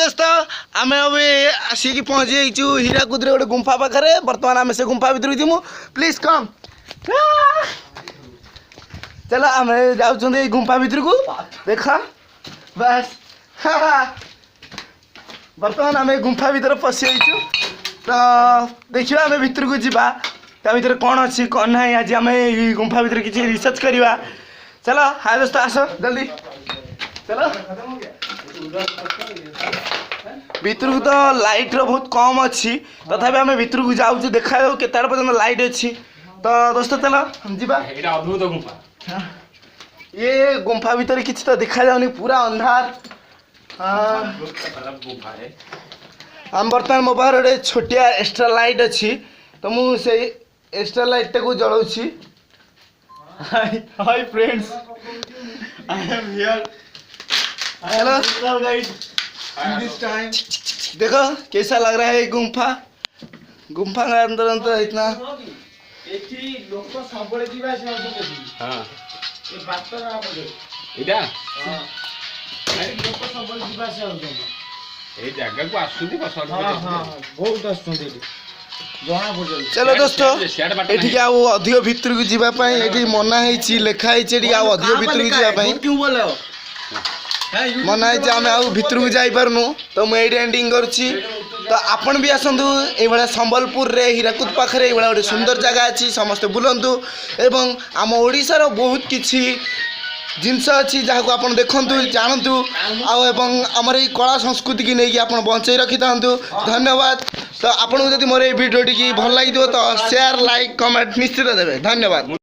दोस्त आम अभी आसिक पहुँची जाइचु हीराकुद गोटे गुंफा पाखे बर्तमान आम से गुंफा भर जीमु प्लीज कम चलो आम जाऊँ गुंफा भर को देख बस बर्तमान आम गुंफा भर पशि जाइचु तो देखिए आम भर को जीवा भर कौन अच्छी कौन ना आज आम गुंफा भर किसी रिसर्च करवा चलो हाय दोस्त आस जल्दी चलो भीतर को तो लाइट रो बहुत कम अच्छी तथापि आम भीतर को जाऊँ देखा के पर्यटन लाइट अच्छी तो दोस्त चलो जीवा अद्भुत गुंफा ये गुंफा भीतर किसी तो देखा जाऊनी पूरा अंधार आम बर्तमान मो पाखे गोटे छोटिया एक्स्ट्रा लाइट अच्छी तो मुझे एक्स्ट्रा लाइट टाक जलाऊँ hi friends I am here hello guys this time देखो कैसा लग रहा है गुंफा गुंफा का अंदर इतना लोक सबले जीवा से हां ए बात ना पड़े एटा हां लोक सबले जीवा से होते ए जगह को आसुदी पसंद हां हां बहुत आसुदी जना पड़े चलो दोस्तों एठी आ अधिक भीतर को जीवा पई एठी मना है लिखा है एठी आ अधिक भीतर को जीवा पई क्यों बोलो मना है आम आउ भीतर को जाई परनु तो मुझे एंडिंग करुच्ची तो आपण भी आसतु ये संबलपुर रे हीराकुद पाखे ये गोटे सुंदर जगह अच्छी समस्ते बुलंतु एवं आम ओडिशार बहुत किछि जिनस अच्छी जहाँ को आप देखु जानतु आमर ये कला संस्कृति की नहीं आप बंचाई रखी था धन्यवाद तो आपको जब मोर ये भिडियो टी भल लगी तो शेयर लाइक कमेंट निश्चित देवे धन्यवाद।